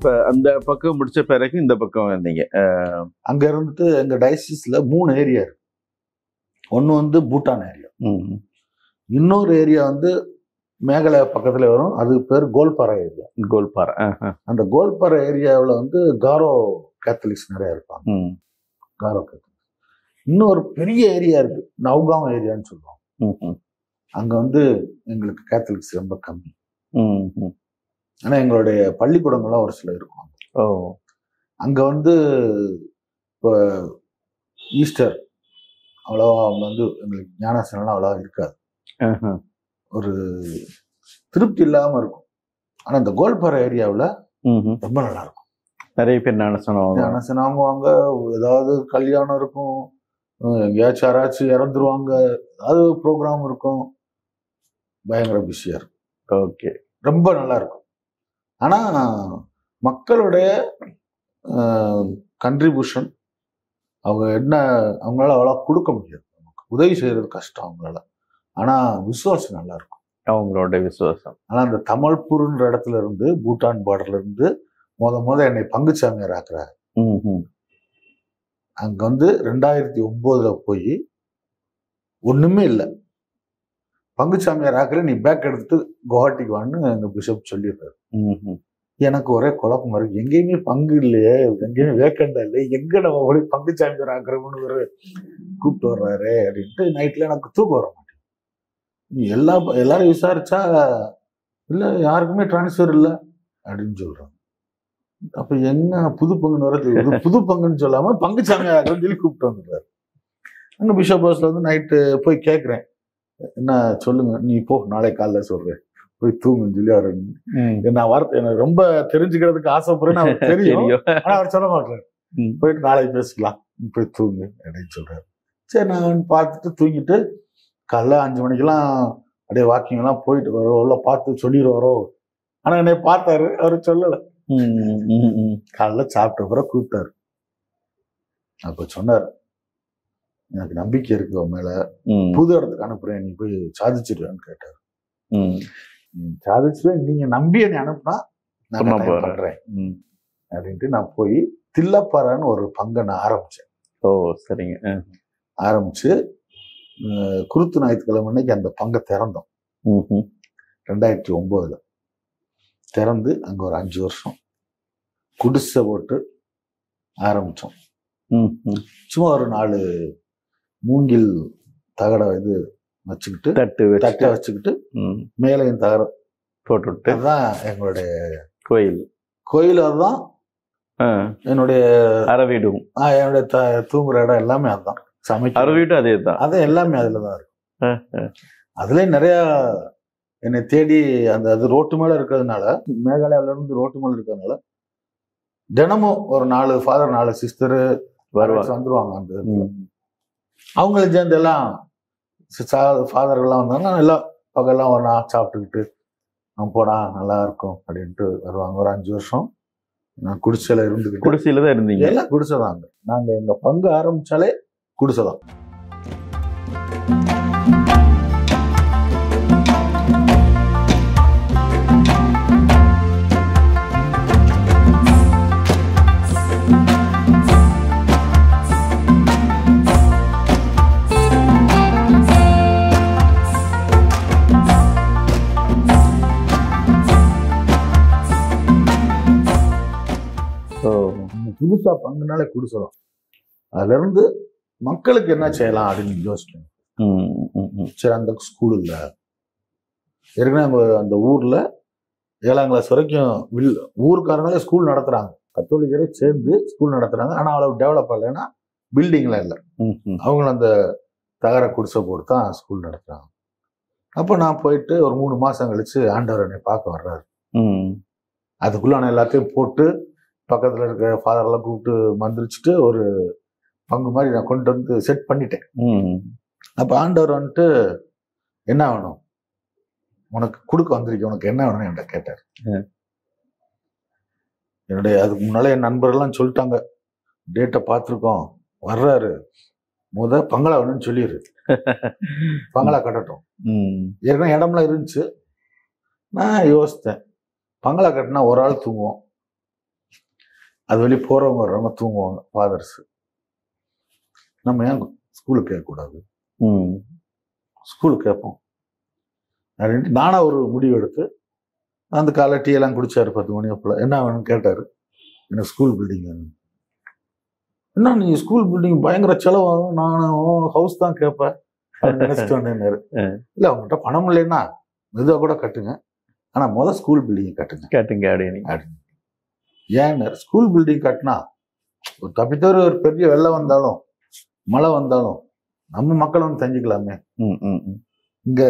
இப்போ அந்த பக்கம் முடிச்ச பிறகு இந்த பக்கம் வந்தீங்க. அங்க இருந்துட்டு எங்க டயசிஸ்ல 3 ஏரியா இருக்கு. ஒன்று வந்து பூட்டான் ஏரியா, இன்னொரு ஏரியா வந்து மேகாலயா பக்கத்துல வரும், அது பேர் கோல்பாரா ஏரியா. கோல்பாரா. அந்த கோல்பாரா ஏரியாவில் வந்து காரோ கேத்தலிக்ஸ் நிறைய இருப்பாங்க. காரோ கேத்தலிக்ஸ். இன்னொரு பெரிய ஏரியா இருக்கு, நவ்காம் ஏரியான்னு சொல்லுவாங்க. அங்க வந்து எங்களுக்கு கேத்தலிக்ஸ் ரொம்ப கம்மி. ஆனா எங்களுடைய பள்ளிக்கூடங்கள்லாம் ஒரு சில இருக்கும். அங்க வந்து இப்போ ஈஸ்டர் அவ்வளவா வந்து எங்களுக்கு ஞானசனம்லாம் அவ்வளவா இருக்காது, ஒரு திருப்தி இல்லாம இருக்கும். ஆனா இந்த கோல்பாரா ஏரியாவில் ரொம்ப நல்லா இருக்கும். நிறைய பேர் ஞானசனம் வாங்குவாங்க. ஏதாவது கல்யாணம் இருக்கும், எங்கேயாச்சும் யாராச்சும் இறந்துருவாங்க, ஏதாவது ப்ரோக்ராம் இருக்கும், பயங்கர பிஸியா இருக்கும். ஓகே, ரொம்ப நல்லா இருக்கும். ஆனா மக்களுடைய கண்ட்ரிபியூஷன் அவங்க என்ன, அவங்களால அவ்வளோ கொடுக்க முடியாது, உதவி செய்யறது கஷ்டம் அவங்களால. ஆனா விசுவாசம் நல்லா இருக்கும், அவங்களோட விசுவாசம். ஆனா அந்த தமல்பூர்ன்ற இடத்துல இருந்து, பூட்டான் பார்டர்ல இருந்து முத என்னை பங்குச்சாமியார் ஆக்குறாரு. அங்க வந்து 2009 போய் ஒண்ணுமே இல்லை, பங்குச்சாமியார் ஆக்குற, நீ பேக் எடுத்துட்டு குவாஹாட்டிக்கு வான்னு எங்க பிஷப் சொல்லிடுறாரு. எனக்கு ஒரே குழப்பமா இருக்கு, எங்கேயுமே பங்கு இல்லையே, எங்கேயுமே வேக்கண்டா இல்லை, எங்க நம்ம போய் பங்குச்சாமியார் ஆக்குறோம்னு ஒரு கூப்பிட்டு வர்றாரு அப்படின்ட்டு நைட்ல எனக்கு தூக்கம் வர மாட்டேன். எல்லாரும் விசாரிச்சா இல்ல, யாருக்குமே டிரான்ஸ்ஃபர் இல்லை அப்படின்னு சொல்றாங்க. அப்ப என்ன புது பங்குன்னு வரது, புது பங்குன்னு சொல்லாம பங்குச்சாமியார் சொல்லி கூப்பிட்டு வந்துடுறாரு. அங்க பிஷப் ஹவுஸ்ல வந்து நைட்டு போய் கேட்கிறேன், என்ன சொல்லுங்க, நீ போ, நாளை காலைல சொல்றேன், போய் தூங்குன்னு சொல்லி அவர் நான் வார்த்தை எனக்கு ரொம்ப தெரிஞ்சுக்கிறதுக்கு ஆசைப்படுறேன்னு அவர் தெரியும், ஆனா அவர் சொல்ல மாட்டாரு. போயிட்டு நாளைக்கு பேசிக்கலாம், போய் தூங்கு அப்படின்னு சொல்றாரு. சரி, நான் பார்த்துட்டு தூங்கிட்டு காலைல 5 மணிக்கெல்லாம் அப்படியே வாக்கிங் எல்லாம் போயிட்டு வரோம், பார்த்து சொல்லிடுவாரோ. ஆனா என்னை பார்த்தாரு, அவரு சொல்லலை. காலைல சாப்பிட்ட பிறகு கூப்பிட்டாரு. அப்ப சொன்னார், எனக்கு நம்பிக்கை இருக்கு உன் மேல, புது இடத்துக்கு அனுப்புறேன், நீ போய் சாதிச்சிருவேன்னு கேட்டாரு. சாதிச்சிருவேன், நீங்க நம்பி என்னை அனுப்புனா நான் பண்றேன் அப்படின்ட்டு நான் போய் தில்லப்பாரான்னு ஒரு பங்கை நான் ஆரம்பிச்சேன். சரிங்க. ஆரம்பிச்சு குருத்து ஞாயிற்றுக்கிழமை அன்னைக்கு அந்த பங்கை திறந்தோம். 2009 திறந்து அங்க ஒரு 5 வருஷம் குடிசை போட்டு ஆரம்பிச்சோம். சும்மா ஒரு 4 மூங்கில் தகட இது வச்சுக்கிட்டு, தட்டை வச்சுக்கிட்டு மேலையும் தகர போட்டு, அதுதான் எங்களுடைய கோயில். அதுதான் என்னுடைய அரவீடும், என்னுடைய தூங்குற இடம் எல்லாமே அதுதான். சமைக்க அரவீடும் அதே தான், அது எல்லாமே அதுலதான் இருக்கும். அதுல நிறைய என்னை தேடி அந்த அது ரோட்டு மேல இருக்கிறதுனால, மேகாலயாவில இருந்து ரோட்டு மேல இருக்கிறதுனால தினமும் ஒரு 4 ஃபாதர் 4 சிஸ்டர் வந்துருவாங்க. அந்த அவங்கள சேர்ந்து எல்லாம் ஃபாதர்கள்லாம் வந்தாங்கன்னா எல்லாம் பகல்லாம் ஒரு நாள் சாப்பிட்டுக்கிட்டு போடா நல்லா இருக்கும் அப்படின்ட்டு வருவாங்க. ஒரு 5 வருஷம் நான் குடிசையில இருந்துக்கிட்டு, குடிசையில தான் இருந்தீங்க? எல்லாம் குடிசைதாங்க. நாங்க எங்க பங்கு ஆரம்பிச்சாலே குடிசைதான். புதுசா பங்குனாலே குடிசைதான். அதுல இருந்து மக்களுக்கு என்ன செய்யலாம் அப்படின்னு யோசிக்கணும். சரி, அந்த ஸ்கூல் இல்ல, ஏற்கனவே அந்த ஊர்ல 7ஆம் கிளாஸ் வரைக்கும் ஊருக்காரனால ஸ்கூல் நடத்துறாங்க, கத்தோலிக்கரே சேர்ந்து ஸ்கூல் நடத்துறாங்க. ஆனா அவ்வளவு டெவலப் ஆகலைன்னா பில்டிங்லாம் இல்லை, அவங்களும் அந்த தகர குடிசை போட்டு தான் ஸ்கூல் நடத்துறாங்க. அப்போ நான் போயிட்டு ஒரு 3 மாசம் கழிச்சு ஆண்டவர் என்னை பார்க்க வர்றாரு. அதுக்குள்ள நான் எல்லாத்தையும் போட்டு பக்கத்துல இருக்க ஃபாதர்லாம் கூப்பிட்டு மந்திரிச்சுட்டு ஒரு பங்கு மாதிரி நான் கொண்டு வந்து செட் பண்ணிட்டேன். அப்ப ஆண்டவர் வந்துட்டு, என்ன வேணும் உனக்கு கொடுக்க வந்திருக்க, உனக்கு என்ன வேணும்னு என்கிட்ட கேட்டார். என்னுடைய அதுக்கு முன்னாலே என் நண்பர்கள்லாம் சொல்லிட்டாங்க, டேட்டை பார்த்துருக்கோம், வர்றாரு, பங்களா வேணும்னு சொல்லிடு, பங்களா கட்டட்டும். ஏற்கனவே இடம்லாம் இருந்துச்சு. நான் யோசித்தேன், பங்களா கட்டினா ஒரு ஆள் தூங்குவோம், அது வெளியே போறவங்க வர்றவங்க தூங்குவாங்க ஃபாதர்ஸ். நம்ம ஏன் ஸ்கூலுக்கு கேட்கக்கூடாது? ஸ்கூலுக்கு கேட்போம். நானா ஒரு முடிவு எடுத்து அந்த காலை டீ எல்லாம் குடிச்சாரு 10 மணி அப்போல. என்ன வேணும்னு கேட்டாரு. எனக்கு ஸ்கூல் பில்டிங் வேணும். என்ன நீ ஸ்கூல் பில்டிங் பயங்கர செலவாகும், நான் ஹவுஸ் தான் கேட்பேன் நினைச்சிட்டு வந்தேன்னாரு. இல்ல அவங்ககிட்ட பணம் இல்லைன்னா மெதுவா கூட கட்டுங்க, ஆனா ஸ்கூல் பில்டிங் கட்டுங்க அப்படின்னு. ஏன் ஸ்கூல் பில்டிங் கட்டினா ஒரு தப்பித்தவரை ஒரு பெரிய வெள்ளம் வந்தாலும் மழை வந்தாலும் நம்ம மக்கள் வந்து தங்கிக்கலாமே. இங்க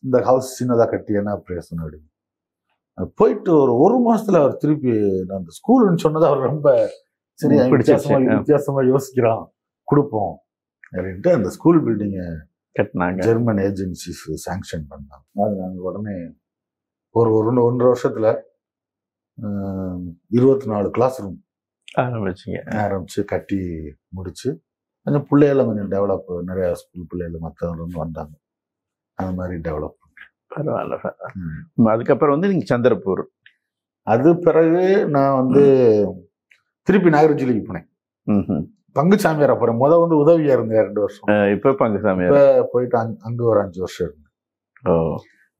இந்த ஹவுஸ் சின்னதா கட்டி என்ன பிரயோசனம் அப்படின்னு போயிட்டு ஒரு மாசத்துல அவர் திருப்பி அந்த ஸ்கூல்னு சொன்னது அவர் ரொம்ப சரி வித்தியாசமா யோசிக்கிறான், கொடுப்போம் அப்படின்ட்டு அந்த ஸ்கூல் பில்டிங்க கட்டினாங்க. ஜெர்மன் ஏஜென்சிஸ் சாங்ஷன் பண்ணாங்க. அது நாங்கள் உடனே ஒரு 1.5 வருஷத்துல 24 கிளாஸ் ரூம் ஆரம்பிச்சு கட்டி முடிச்சு கொஞ்சம் பிள்ளைகளை கொஞ்சம் டெவலப், நிறைய ஸ்கூல் பிள்ளைகள் மற்றவங்க வந்தாங்க, அந்த மாதிரி டெவலப். பரவாயில்ல. அதுக்கப்புறம் வந்து நீங்க சந்திரப்பூர். அது பிறகு நான் வந்து திருப்பி நாகர்ஜிலிக்கு போனேன். பங்குசாமியார் அப்புறம் வந்து உதவியா இருந்தேன் 2 வருஷம். இப்ப பங்குசாமியார் போயிட்டு அங்க ஒரு 5 வருஷம் இருந்தேன்.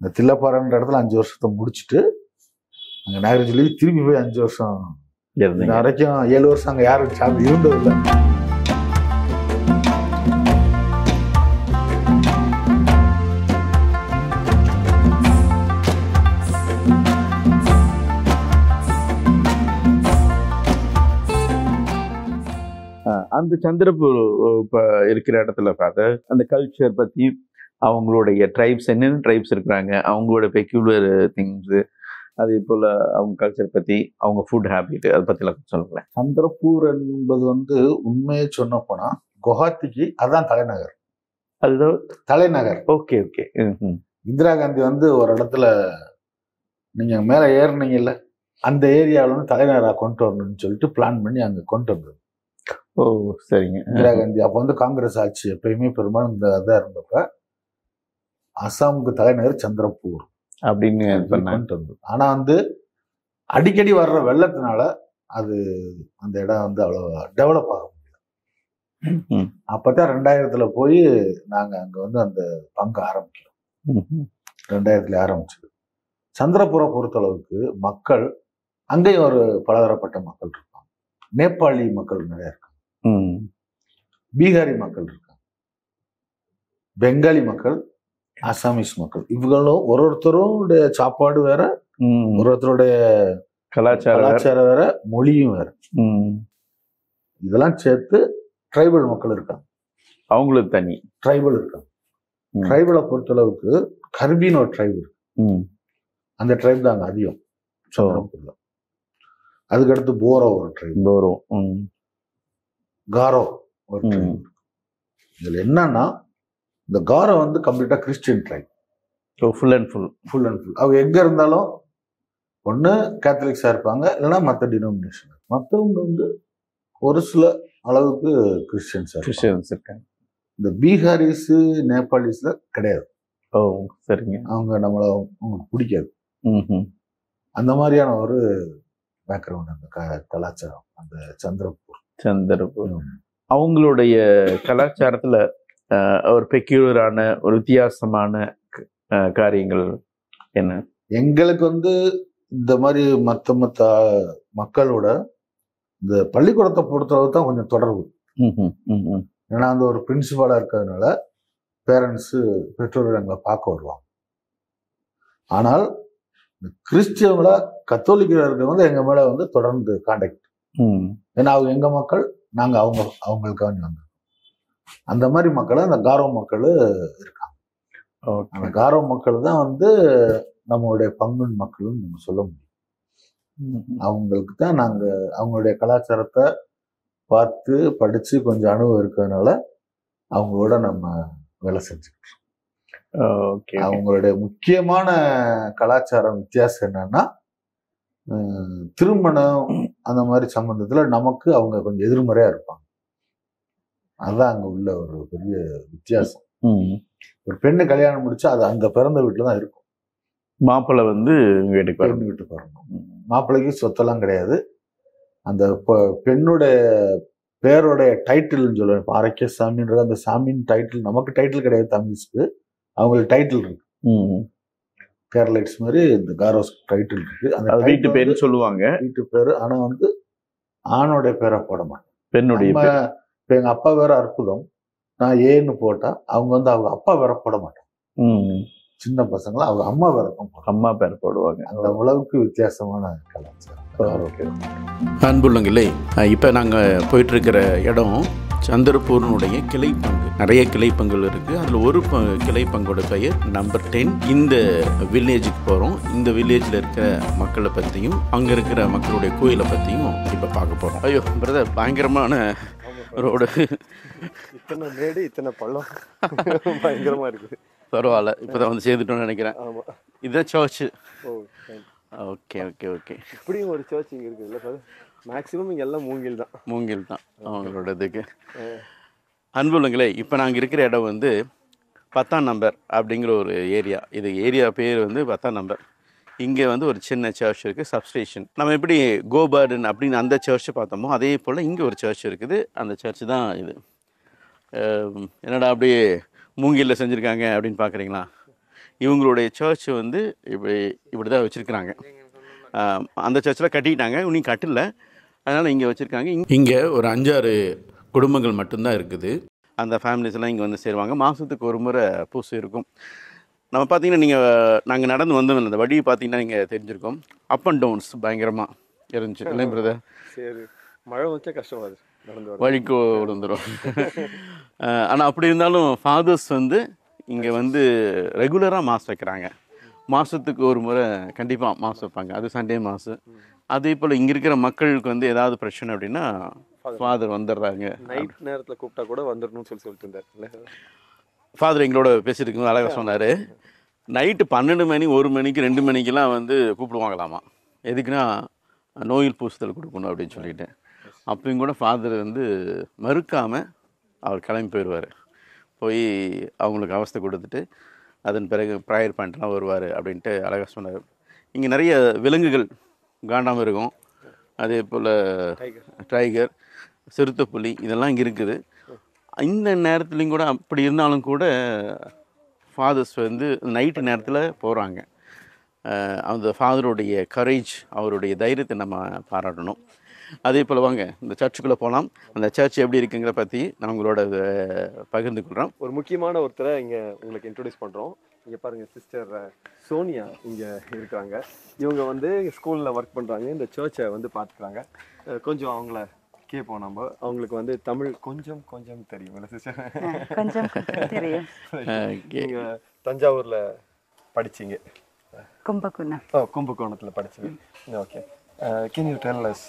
இந்த தில்லப்பாறைன்ற இடத்துல 5 வருஷத்தை முடிச்சுட்டு அங்க நாகர்ஜிலிக்கு திரும்பி போய் 5 வருஷம் வரைக்கும் 7 வருஷம் அங்க யாரும் சார்ந்து இருந்ததில்லை. அந்த சந்திரப்பூர் இப்ப இருக்கிற இடத்துல பார்த்து அந்த கல்ச்சர் பத்தி, அவங்களுடைய ட்ரைப்ஸ், என்னென்ன ட்ரைப்ஸ் இருக்கிறாங்க, அவங்களோட பெக்யூலர் திங்ஸ், அதே போல அவங்க கல்ச்சர் பத்தி, அவங்க ஃபுட் ஹேபிட், அதை பத்தி எல்லாம் சொல்லுங்களேன். சந்திரப்பூர் என்பது வந்து உண்மையை சொன்ன போனா குவஹாத்திக்கு அதான் தலைநகர். அதுதான் தலைநகர். Okay okay. இந்திரா காந்தி வந்து ஒரு இடத்துல நீங்க மேல ஏறினீங்கல்ல, அந்த ஏரியாவில வந்து தலைநகராக கொண்டு வரணும்னு சொல்லிட்டு பிளான் பண்ணி அங்க கொண்டு வந்தது. ஓ சரிங்க. இந்திரா காந்தி அப்ப வந்து காங்கிரஸ் ஆட்சி எப்பயுமே பெரும்பாலும் இந்த இதாக இருந்தப்ப அசாமுக்கு தலைநகர் சந்திரப்பூர் அப்படின்னு கொண்டு வந்தது. ஆனா வந்து அடிக்கடி வர்ற வெள்ளத்தினால அது அந்த இடம் வந்து அவ்வளவு டெவலப் ஆக முடியல. அப்பதான் 2000 போய் நாங்க அங்க வந்து அந்த பங்கு ஆரம்பிக்கிறோம். 2000 ஆரம்பிச்சது. சந்திரபுரை பொறுத்தளவுக்கு மக்கள் அங்கேயும் ஒரு பலதரப்பட்ட மக்கள் இருப்பாங்க. நேபாளி மக்கள் நிறைய இருக்காங்க, பீகாரி மக்கள் இருக்காங்க, பெங்காலி மக்கள், அசாமீஸ் மக்கள். இவங்களும் ஒருத்தருடைய சாப்பாடு வேற, ஒருத்தருடைய கலாச்சாரம் வேற, மொழியும் வேற. இதெல்லாம் சேர்த்து ட்ரைபல் மக்கள் இருக்காங்க, அவங்களுக்கு தனி ட்ரைபல் இருக்காங்க. ட்ரைபலை பொறுத்தளவுக்கு கர்பின்னு ஒரு ட்ரைப் இருக்கு. அந்த ட்ரைப் தான் அங்க அதிகம் சந்திரபூர்ல. அதுக்கடுத்து போரோ ஒரு ட்ரைப், காரோ ஒரு ட்ரைப். இதுல என்னன்னா இந்த காரோ வந்து கம்ப்ளீட்டா Christian tribe. Full and full. அவங்க எங்க இருந்தாலும் ஒண்ணு கேத்தலிக்ஸா இருப்பாங்க, இல்லைன்னா மற்ற டினோமினேஷன். மற்றவங்க வந்து ஒரு சில அளவுக்கு கிறிஸ்டியன்ஸ் இருக்காங்க. இந்த பீகாரிஸ், நேபாளிஸ்ல கிடையாது. ஓ சரிங்க. அவங்க நம்மள அவங்களுக்கு பிடிக்காது. அந்த மாதிரியான ஒரு பேக்ரவுண்ட் அந்த கலாச்சாரம் அந்த சந்திரபூர். அவங்களுடைய கலாச்சாரத்துல ஒரு பெக்யூலரான ஒரு வித்தியாசமான காரியங்கள் என்ன? எங்களுக்கு வந்து இந்த மாதிரி மற்ற மக்களோட இந்த பள்ளிக்கூடத்தை பொறுத்தளவு தான் கொஞ்சம் தொடர்பு. ஏன்னா அந்த ஒரு பிரின்சிபாலா இருக்கிறதுனால பேரண்ட்ஸு, பெற்றோர்கள் எங்களை பார்க்க வருவாங்க. ஆனால் கிறிஸ்டியவங்களா கத்தோலிக்கா இருக்கிறவங்க எங்க மேல வந்து தொடர்ந்து கான்டாக்ட். ஏன்னா அவங்க எங்க மக்கள், நாங்க அவங்களுக்காக வந்தோம். அந்த மாதிரி மக்கள் அந்த காரோ மக்கள் இருக்காங்க. அந்த காரோ மக்கள் தான் வந்து நம்மளுடைய பங்குன் மக்கள்னு நம்ம சொல்ல முடியும். அவங்களுக்கு தான் நாங்க அவங்களுடைய கலாச்சாரத்தை பார்த்து படிச்சு கொஞ்சம் அனுபவம் இருக்கிறதுனால அவங்களோட நம்ம வேலை செஞ்சுக்கிட்டோம். அவங்களுடைய முக்கியமான கலாச்சாரம் வித்தியாசம் என்னன்னா, திருமணம் அந்த மாதிரி சம்பந்தத்துல நமக்கு அவங்க கொஞ்சம் எதிர்மறையா இருப்பாங்க. அதுதான் அங்க உள்ள ஒரு பெரிய வித்தியாசம். ஒரு பெண்ணு கல்யாணம் முடிச்சா அது அந்த பிறந்த வீட்டுல தான் இருக்கும். மாப்பிள்ளை வந்து வீட்டுக்கு வரணும். மாப்பிள்ளைக்கு சொத்தெல்லாம் கிடையாது. அந்த பெண்ணுடைய பேருடைய டைட்டில்னு சொல்லுவேன். இப்போ ஆரோக்கிய சாமின்றது அந்த சாமியின் டைட்டில், நமக்கு டைட்டில் கிடையாது தமிழ்ஸ்க்கு, அவங்களுக்கு டைட்டில் இருக்கு. கேரளைட்ஸ் மாதிரி இந்த காரோஸ் டைட்டில் இருக்கு. அந்த வீட்டு பேரு சொல்லுவாங்க, வீட்டு பேரு. ஆனா வந்து ஆணோடைய பேரை போட மாட்டேன், பெண்ணுடைய. இப்போ எங்க அப்பா வேற அற்புதம், நான் ஏன்னு போட்டா அவங்க வந்து அவங்க அப்பா வேற போட மாட்டாங்க. சின்ன பசங்களை அவங்க அம்மா வேற அம்மா பேர் போடுவாங்க. அந்த அளவுக்கு வித்தியாசமான கலாச்சாரம். அன்புள்ளங்களே, இப்போ நாங்கள் போயிட்டுருக்கிற இடம் சந்திரப்பூரினுடைய கிளைப்பங்கு. நிறைய கிளைப்பங்குகள் இருக்குது. அதில் ஒரு கிளைப்பங்கோட பெயர் நம்பர் 10. இந்த வில்லேஜுக்கு போகிறோம். இந்த வில்லேஜில் இருக்கிற மக்களை பற்றியும் அங்கே இருக்கிற மக்களுடைய கோயிலை பற்றியும் இப்போ பார்க்க போகிறோம். ஐயோ பிரதர், பயங்கரமான ரோடு, இத்தனை மேடு இத்தனை பள்ளம், பயங்கரமாக இருக்குது. பரவாயில்ல, இப்போ தான் வந்து சேர்ந்துட்டோன்னு நினைக்கிறேன். ஆமாம், இதுதான் சர்ச்சு. Okay okay okay. இப்படியும் ஒரு சர்ச் இங்கே இருக்குது இல்லை சார்? மேக்ஸிமம் இங்கே எல்லாம் மூங்கில் தான் அவங்களோட இதுக்கு. அன்புள்ளங்களே, இப்போ நாங்கள் இருக்கிற இடம் வந்து 10ஆம் நம்பர் அப்படிங்கிற ஒரு ஏரியா. இது ஏரியா பேர் வந்து 10ஆம் நம்பர். இங்கே வந்து ஒரு சின்ன சர்ச் இருக்குது, சப்ஸ்டேஷன். நம்ம எப்படி கோபார்டன் அப்படின்னு அந்த சர்ச்சை பார்த்தோமோ அதே போல் இங்கே ஒரு சர்ச் இருக்குது. அந்த சர்ச் தான் இது. என்னடா அப்படியே மூங்கிலில் செஞ்சுருக்காங்க அப்படின்னு பார்க்குறீங்களா? இவங்களுடைய சர்ச் வந்து இப்படி தான் வச்சுருக்குறாங்க. அந்த சர்ச்சில் கட்டிட்டாங்க, இன்னும் கட்டல, அதனால் இங்கே வச்சுருக்காங்க. இங்கே ஒரு 5-6 குடும்பங்கள் மட்டும்தான் இருக்குது. அந்த ஃபேமிலிஸ்லாம் இங்கே வந்து சேருவாங்க. மாதத்துக்கு ஒரு முறை பூசை இருக்கும். நம்ம பார்த்தீங்கன்னா நாங்கள் நடந்து வந்தோம், அந்த வழி பார்த்தீங்கன்னா நீங்கள் தெரிஞ்சிருக்கோம். அப் அண்ட் டவுன்ஸ் பயங்கரமாக இருந்துச்சு இல்லை பிரதர்? சரி, மழை வச்சா கஷ்டமாது, வழிக்கு விழுந்துடும். ஆனால் அப்படி இருந்தாலும் ஃபாதர்ஸ் வந்து இங்கே வந்து ரெகுலராக மாஸ் வைக்கிறாங்க. மாதத்துக்கு ஒரு முறை கண்டிப்பாக மாஸ் வைப்பாங்க. அது சண்டே மாசு. அதே போல் இங்கே இருக்கிற மக்களுக்கு வந்து ஏதாவது பிரச்சனை அப்படின்னா ஃபாதர் வந்துடுறாங்க. நைட் நேரத்தில் கூப்பிட்டா கூட வந்துடணும்னு சொல்லிட்டு இருந்தார் இல்லை? ஃபாதர் எங்களோட பேசிட்டு இருக்கும்போது அழகாக சொன்னார், நைட்டு 12 மணி 1 மணிக்கு 2 மணிக்கெலாம் வந்து கூப்பிடுவாங்களாமா. எதுக்குன்னா நோயில் பூசுதல் கொடுக்கணும் அப்படின்னு சொல்லிட்டு. அப்பயும் கூட ஃபாதர் வந்து மறுக்காமல் அவர் கிளம்பி போயிடுவார். போய் அவங்களுக்கு அவஸ்தை கொடுத்துட்டு அதன் பிறகு ப்ரேயர் பண்ணிட்டுலாம் வருவார் அப்படின்ட்டு அழகாக சொன்னார். இங்கே நிறைய விலங்குகள் காண்டாமல் இருக்கும். அதே போல் டைகர், சிறுத்தை புலி இதெல்லாம் இங்கே இருக்குது. இந்த நேரத்துலையும் கூட அப்படி இருந்தாலும் கூட ஃபாதர்ஸ் வந்து நைட்டு நேரத்தில் போகிறாங்க. அந்த ஃபாதருடைய கரேஜ், அவருடைய தைரியத்தை நம்ம பாராட்டணும். அதே போல் வாங்க இந்த சர்ச்சுக்குள்ளே போகலாம். அந்த சர்ச் எப்படி இருக்குங்கிற பற்றி நான் உங்களோட பகிர்ந்து கொள்கிறோம். ஒரு முக்கியமான ஒருத்தரை இங்கே உங்களுக்கு இன்ட்ரடியூஸ் பண்ணுறோம். இங்கே பாருங்கள், சிஸ்டர் சோனியா இங்கே இருக்கிறாங்க. இவங்க வந்து ஸ்கூலில் ஒர்க் பண்ணுறாங்க, இந்த சர்ச்சை வந்து பார்த்துக்கிறாங்க. கொஞ்சம் அவங்கள கேட்போம் நம்ம. அவங்களுக்கு வந்து தமிழ் கொஞ்சம் கொஞ்சம் தெரியும் இல்லை சிஸ்டர்? கொஞ்சம் தெரியும். நீங்கள் தஞ்சாவூரில் படிச்சிங்க? கும்பகோணம். கும்பகோணத்தில் படிச்சிங்க. Okay. Can you tell us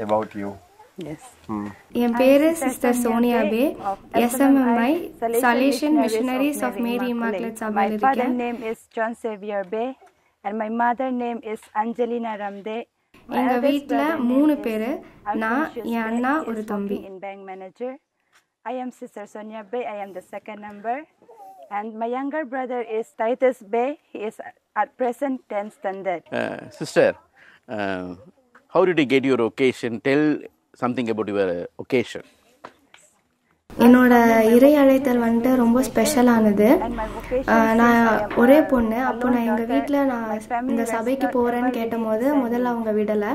about you? Yes. என் பேரு sister Sonia P. SMMI Salesian Missionaries of Mary Immaculate சபையில் இருக்கேன். My father name is John Xavier Bay and my mother name is Angelina Ramde. எங்க வீட்ல 3 பேரு, நான், என் அண்ணா, ஒரு தம்பி. In bank manager. I am Sister Sonia Bay. I am the second number. And my younger brother is Titus Bay. He is at present 10th standard. Sister, how did you get your vocation? Tell something about your vocation. என்னோட இறை அழைத்தல் வந்துட்டு ரொம்ப ஸ்பெஷலானது. நான் ஒரே பொண்ணு. அப்போ நான் எங்கள் வீட்டில் நான் இந்த சபைக்கு போகிறேன்னு கேட்டபோது முதல்ல அவங்க விடலை.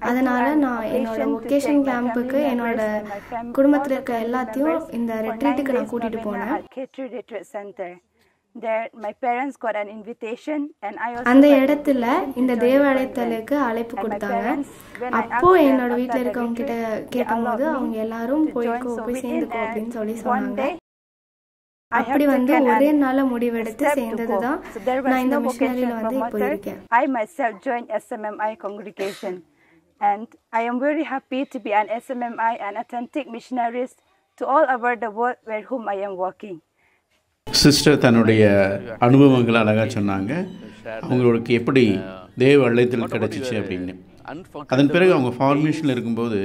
அதனால் நான் என்னோட வொகேஷன் கேம்புக்கு என்னோட குடும்பத்தில் இருக்க எல்லாத்தையும் இந்த ரெட்ரீட்டுக்கு நான் கூட்டிகிட்டு போனேன். அந்த இடத்துல இந்த தேவ அழைத்தலுக்கு அழைப்பு கொடுத்தாங்க. அப்போ என்னோட வீட்டில் இருக்கவங்க கிட்ட கேட்கும்போது அவங்க எல்லாரும் போய் சேர்ந்துக்கோ அப்படின்னு சொன்னாங்க. அப்படி வந்து ஒரே நாள முடிவெடுத்து சேர்ந்ததுதான் நான் இந்த மிஷனரியில வந்து இப்போ இருக்கேன். I myself joined SMMI congregation and I am very happy to be an SMMI and authentic missionaries to all over the world where whom I am working. Sister தன்னுடைய அனுபவங்களை அழகாக சொன்னாங்க. அவங்களுக்கு எப்படி தேவ அழைத்தல் கிடைச்சிச்சு அப்படின்னு. அதன் பிறகு அவங்க ஃபார்மேஷனில் இருக்கும்போது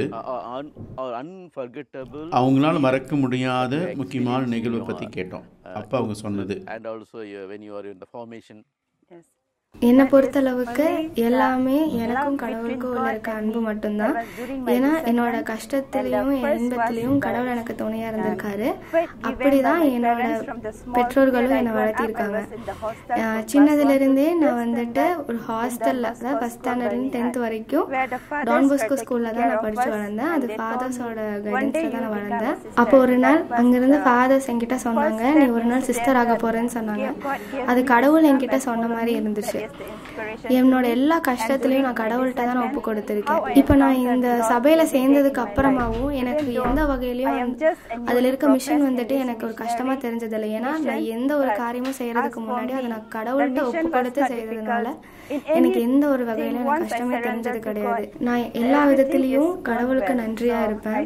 அவங்களால மறக்க முடியாத முக்கியமான நிகழ்வை பற்றி கேட்டோம். அப்போ அவங்க சொன்னது. என்னை பொறுத்தளவுக்கு எல்லாமே எனக்கும் கடவுளுக்கும் உள்ள இருக்க அன்பு மட்டும்தான். ஏன்னா என்னோட கஷ்டத்துலேயும் என் இன்பத்துலேயும் கடவுள் எனக்கு துணையாக இருந்திருக்காரு. அப்படிதான் என்னோட பெற்றோர்களும் என்னை வளர்த்திருக்காங்க. சின்னதுலேருந்தே நான் வந்துட்டு ஒரு ஹாஸ்டலில் தான் ஃபஸ்ட் ஸ்டாண்டர்ட்லேருந்து 10th வரைக்கும் டான் பாஸ்கோ ஸ்கூலில் தான் நான் படித்து வளர்ந்தேன். அது ஃபாதர்ஸோட கைடன்ஸில் தான் நான் வளர்ந்தேன். அப்போ ஒரு நாள் அங்கேருந்து ஃபாதர்ஸ் என்கிட்ட சொன்னாங்க, நீ ஒரு நாள் சிஸ்டர் ஆக போகிறேன்னு சொன்னாங்க. அது கடவுள் என்கிட்ட சொன்ன மாதிரி இருந்துச்சு. என்னோட எல்லா கஷ்டத்துலையும் நான் கடவுள்கிட்ட தான் நான் ஒப்பு கொடுத்துருக்கேன். இப்போ நான் இந்த சபையில் சேர்ந்ததுக்கு அப்புறமாவும் எனக்கு எந்த வகையிலையும் அதில் இருக்க மிஷன் வந்துட்டு எனக்கு ஒரு கஷ்டமாக தெரிஞ்சதில்லை. ஏன்னா நான் எந்த ஒரு காரியமும் செய்கிறதுக்கு முன்னாடி அதை நான் கடவுள்கிட்ட ஒப்பு கொடுத்து செய்கிறதுனால எனக்கு எந்த ஒரு வகையிலும் எனக்கு கஷ்டமே தெரிஞ்சது கிடையாது. நான் எல்லா விதத்திலையும் கடவுளுக்கு நன்றியாக இருப்பேன்.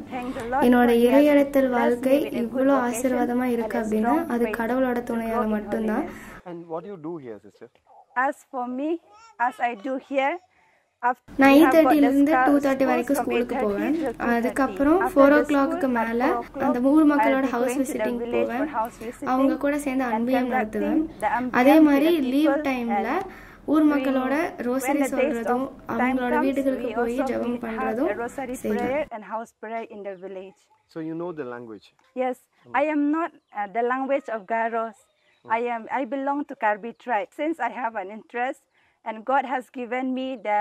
என்னோட இறையழைத்தல் வாழ்க்கை இவ்வளோ ஆசீர்வாதமாக இருக்குது அப்படின்னா அது கடவுளோட துணையால் மட்டும்தான். And what do you do here, sister? As for me, as I do here, நான் 8:30லேருந்து 2:30 வரைக்கும் ஸ்கூலுக்கு போவேன். அதுக்கப்புறம் 4 o'clock மேலே அந்த ஊர் மக்களோட ஹவுஸ் விசிட்டிங் போவேன். அவங்க கூட சேர்ந்து அன்பியம் நடத்துவேன். அதே மாதிரி லீவ் டைமில் ஊர் மக்களோட ரோசரி சொல்றதும் அவங்களோட வீடுகளுக்கு போய் ஜெபம் பண்றதும் செய்வேன். So you know the language? Yes, I am not the language of Garos. I belong to Karbi tribe. Since I have an interest and God has given me the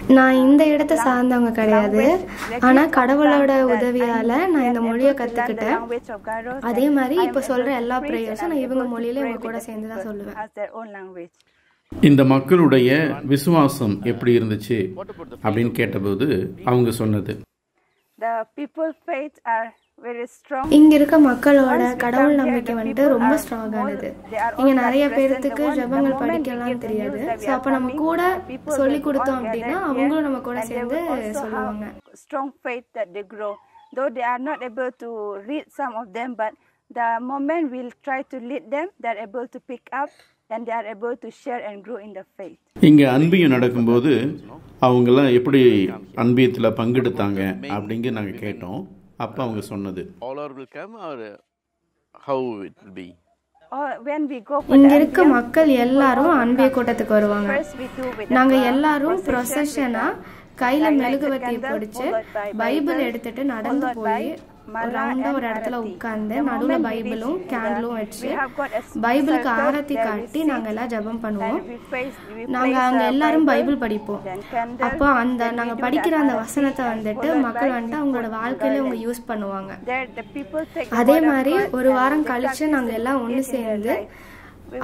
நான் இந்த இடத்தை சார்ந்தவங்க கிடையாது. ஆனால் கடவுளோட உதவியால் நான் இந்த மொழியை கற்றுக்கிட்டேன். அதே மாதிரி இப்போ சொல்கிற எல்லா ப்ரேயர்ஸும் நான் இவங்க மொழியில இவங்க கூட சேர்ந்து தான் சொல்லுவேன். இந்த மக்களுடைய விசுவாசம் எப்படி இருந்துச்சு அப்படின்னு கேட்டபோது அவங்க சொன்னது, இங்க இருக்க மக்களோட கடவுள் நம்பிக்கை வந்துட்டு ரொம்ப ஸ்ட்ராங்கானது. இங்க நிறைய பேருக்கு ஜெபங்கள் படிக்கலாம் தெரியாது. ஸோ அப்போ நம்ம கூட சொல்லி கொடுத்தோம் அப்படின்னா அவங்களும் நம்ம கூட சேர்ந்து சொல்லுவாங்க. Strong faith that they grow, though they are not able to read some of them, but the moment we'll try to lead them, they're able to pick up and they are able to share and grow in the faith. இங்க அன்பியம் நடக்கும்போது அவங்கெல்லாம் எப்படி அன்பியத்தில் பங்கெடுத்தாங்க அப்படிங்க நாங்கள் கேட்டோம். அப்போ அவங்க சொன்னது, இங்க இருக்க மக்கள் எல்லாரும் அன்பிய கூட்டத்துக்கு வருவாங்க. நாங்க எல்லாரும் ப்ரொசஷனா கையில மெழுகுவர்த்தியை பிடிச்சு பைபிள் எடுத்துட்டு நடந்து போய் ரவுண்டா ஒரு இடத்துல உட்கார்ந்து நடுவுல பைபிளும் கேண்டிலும் வச்சு பைபிளுக்கு ஆரத்தி காட்டி நாங்க எல்லாம் ஜெபம் பண்ணுவோம். நாங்க அங்க எல்லாரும் பைபிள் படிப்போம். அப்போ அந்த நாங்க படிக்கிற அந்த வசனத்தை வந்துட்டு மக்கள் வந்துட்டு அவங்களோட வாழ்க்கையில அவங்க யூஸ் பண்ணுவாங்க. அதே மாதிரி ஒரு வாரம் கழிச்சு நாங்க எல்லாம் ஒண்ணு சேர்ந்து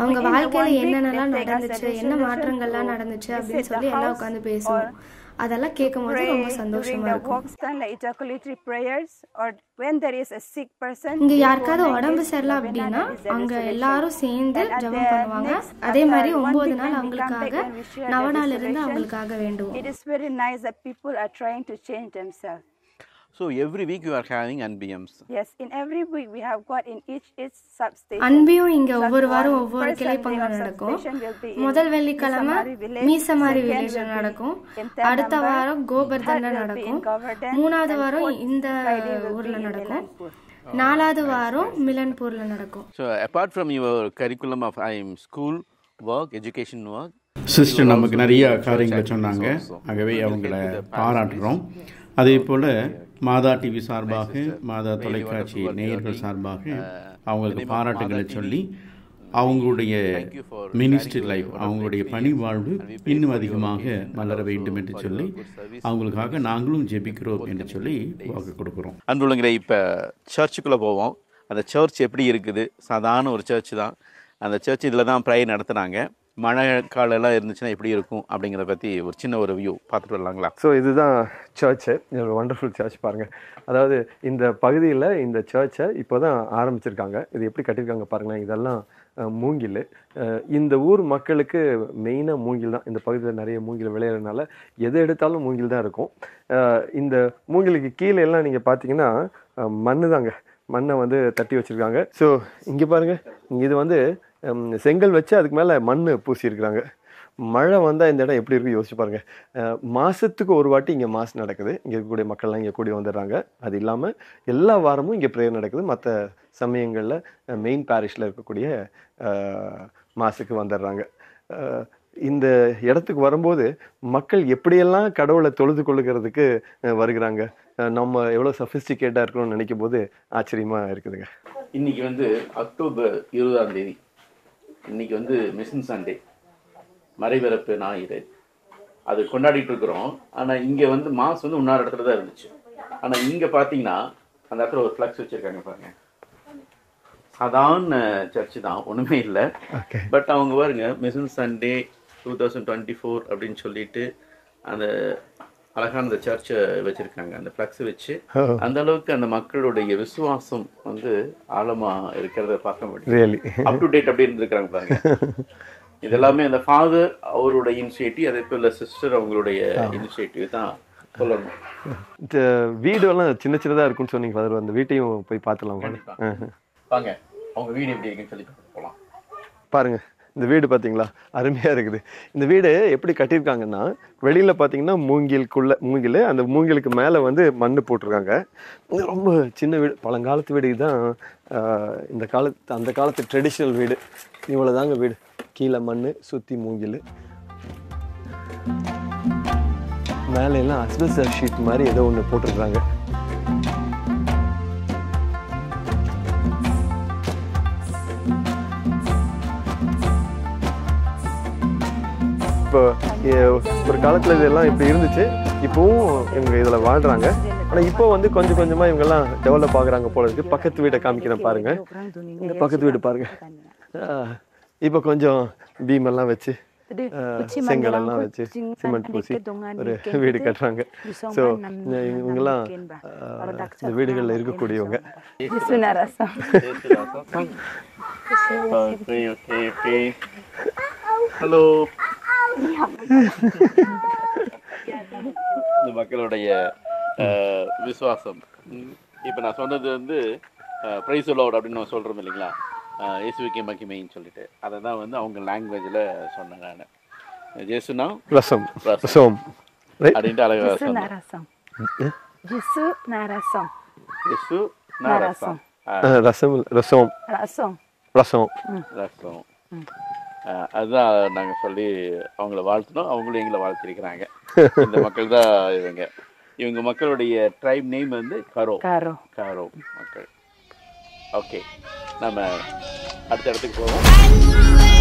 அவங்க வாழ்க்கையில என்னென்னலாம் நடந்துச்சு, என்ன மாற்றங்கள்லாம் நடந்துச்சு அப்படின்னு சொல்லி எல்லாம் உட்காந்து பேசுவோம். அதெல்லாம் கேட்கும் போது ரொம்ப சந்தோஷமா இருக்கும். இங்க யாருக்காவது உடம்பு சரியில்லை அப்படின்னா அங்க எல்லாரும் சேர்ந்து ஜெபம் பண்ணுவாங்க. அதே மாதிரி 9 நாள் அவங்களுக்காக நவநாள் இருந்து அவங்களுக்காக வேண்டுவோம். It is very nice that people are trying to change themselves. So every week you are having anbiyams? Yes, in every week we have got in each substation. அன்பியம் இங்க ஒவ்வொரு வாரம் ஒவ்வொரு கிளை பங்கு நடக்கும். முதல் வெள்ளிக்கிழமை மீசமாரி வில்லேஜ் நடக்கும். அடுத்த வாரம் கோபர்தன்ல நடக்கும். 3வது வாரம் இந்த ஊர்ல நடக்கும். 4வது வாரம் மிலன்பூர்ல நடக்கும். So apart from your curriculum of school work, education work, sister நமக்கு நிறைய காரியங்களை சொன்னாங்க. ஆகவே அவங்கள பாராட்டுறோம். அதே போல் மாதா டிவி சார்பாக, மாதா தொலைக்காட்சி நேயர்கள் சார்பாக அவங்களுக்கு பாராட்டுகளை சொல்லி அவங்களுடைய மினிஸ்ட்ரி லைஃப், அவங்களுடைய பணி வாழ்வு இன்னும் அதிகமாக மலர வேண்டும் என்று சொல்லி அவங்களுக்காக நாங்களும் ஜெபிக்கிறோம் என்று சொல்லி வாக்கு கொடுக்குறோம். அன்புள்ளங்களே, இப்போ சர்ச்சுக்குள்ளே போவோம். அந்த சர்ச் எப்படி இருக்குது? சாதாரண ஒரு சர்ச் தான். அந்த சர்ச் இதில் தான் ப்ரேயர் நடத்துனாங்க. மழை காலெல்லாம் இருந்துச்சுன்னா எப்படி இருக்கும் அப்படிங்கிறத பற்றி ஒரு சின்ன ஒரு வியூ பார்த்துட்டு வரலாங்களா? ஸோ இதுதான் சர்ச்சு. இது ஒரு வண்டர்ஃபுல் சர்ச் பாருங்கள். அதாவது இந்த பகுதியில் இந்த சர்ச்சை இப்போ தான் ஆரம்பிச்சிருக்காங்க. இது எப்படி கட்டியிருக்காங்க பாருங்களேன். இதெல்லாம் மூங்கில். இந்த ஊர் மக்களுக்கு மெயினாக மூங்கில் தான். இந்த பகுதியில் நிறைய மூங்கில் விளையிறதுனால எது எடுத்தாலும் மூங்கில் தான் இருக்கும். இந்த மூங்கிலுக்கு கீழே எல்லாம் நீங்கள் பார்த்தீங்கன்னா மண்ணு தாங்க. மண்ணை வந்து தட்டி வச்சுருக்காங்க. ஸோ இங்கே பாருங்கள், இது வந்து செங்கல் வச்சு அதுக்கு மேலே மண் பூசியிருக்கிறாங்க. மழை வந்தால் இந்த இடம் எப்படி இருக்குது யோசிச்சு பாருங்கள். மாதத்துக்கு ஒரு வாட்டி இங்கே மாஸ் நடக்குது. இங்கே இருக்கக்கூடிய மக்கள்லாம் இங்கே கூடி வந்துடுறாங்க. அது இல்லாமல் எல்லா வாரமும் இங்கே ப்ரேயர் நடக்குது. மற்ற சமயங்களில் மெயின் பேரிஷில் இருக்கக்கூடிய மாஸுக்கு வந்துடுறாங்க. இந்த இடத்துக்கு வரும்போது மக்கள் எப்படியெல்லாம் கடவுளை தொழுது கொள்ளுகிறதுக்கு வருகிறாங்க. நம்ம எவ்வளோ சஃபிஸ்டிகேட்டாக இருக்கணும்னு நினைக்கும் போது ஆச்சரியமாக இருக்குதுங்க. இன்னைக்கு வந்து அக்டோபர் 20ஆம் தேதி. இன்னைக்கு வந்து மிஷன் சண்டே, மறைபிறப்பு ஞாயிறு. அது கொண்டாடிட்டு இருக்கிறோம். ஆனால் இங்கே வந்து மாஸ் வந்து இன்னொரு இடத்துல தான் இருந்துச்சு. ஆனால் இங்கே பார்த்தீங்கன்னா அந்த இடத்துல ஒரு ஃப்ளக்ஸ் வச்சுருக்காங்க பாருங்க. சாதாரண சர்ச்சு தான், ஒன்றுமே இல்லை. பட் அவங்க பாருங்க மிஷன் சண்டே 2024 அப்படின்னு சொல்லிட்டு அந்த அழகான அந்த சர்ச்சை வச்சுருக்காங்க. அந்த ஃப்ளக்ஸ் வச்சு அந்த அளவுக்கு அந்த மக்களுடைய விசுவாசம் வந்து ஆழமாக இருக்கிறத பார்க்க முடியும். அப் டு டேட் அப்படி இருந்திருக்கிறாங்க பாருங்க. இது எல்லாமே அந்த ஃபாதர் அவருடைய இனிஷியேட்டிவ், அதே போல் சிஸ்டர் அவங்களுடைய இனிஷியேட்டிவ் தான் சொல்லணும். இந்த வீடெல்லாம் சின்ன சின்னதாக இருக்குன்னு சொன்னீங்க ஃபாதர், அந்த வீட்டையும் போய் பார்த்துலாம் வாங்க. அவங்க வீடு எப்படி இருக்குன்னு சொல்லி போகலாம். பாருங்க, இந்த வீடு பார்த்தீங்களா அருமையாக இருக்குது. இந்த வீடு எப்படி கட்டியிருக்காங்கன்னா, வெளியில் பார்த்தீங்கன்னா மூங்கில், அந்த மூங்கிலுக்கு மேலே வந்து மண் போட்டிருக்காங்க. ரொம்ப சின்ன வீடு, பழங்காலத்து வீடு தான். அந்த காலத்து ட்ரெடிஷ்னல் வீடு இவ்வளோ தாங்க வீடு. கீழே மண், சுற்றி மூங்கில், மேலே எல்லாம் அஸ்பெஸ்டாஸ் ஷீட் மாதிரி ஏதோ ஒன்று போட்டிருக்காங்க. இப்போ ஒரு காலத்தில் இதெல்லாம் இப்படி இருந்துச்சு, இப்போவும் இவங்க இதில் வாழ்கிறாங்க. ஆனால் இப்போ வந்து கொஞ்சம் கொஞ்சமாக இவங்கெல்லாம் டெவலப் ஆகுறாங்க போல இருக்குது. பக்கத்து வீட்டை காமிக்கிறேன் பாருங்கள். இந்த பக்கத்து வீடு பாருங்கள். இப்போ கொஞ்சம் பீமெல்லாம் வச்சு, செங்கலெல்லாம் வச்சு, சிமெண்ட் பூசி ஒரு வீடு கட்டுறாங்க. ஸோ இவங்கெல்லாம் இந்த வீடுகளில் இருக்கக்கூடியவங்க. ஹலோ. இந்த மக்களுடைய விசுவாசம். இப்போ நான் சொன்னது வந்து பிரைஸ் லார்ட் அப்படின்னு நம்ம சொல்கிறோம் இல்லைங்களா, இயேசுவுக்கே மகிமைன்னு சொல்லிட்டு, அதை தான் வந்து அவங்க லாங்குவேஜில் சொன்னேன் நான். ஜேசுனா ரசம், ரசம் அப்படின்ட்டு அழகாக சொன்னேன். ரசம், ரசம், ரசம், ரசம். அதுதான் நாங்கள் சொல்லி அவங்கள வாழ்த்தினோம். அவங்களும் எங்களை வாழ்த்திருக்கிறாங்க. இந்த மக்கள் தான் இவங்க மக்களுடைய ட்ரைப் நேம் வந்து காரோ மக்கள். ஓகே, நம்ம அடுத்த இடத்துக்கு போவோம்.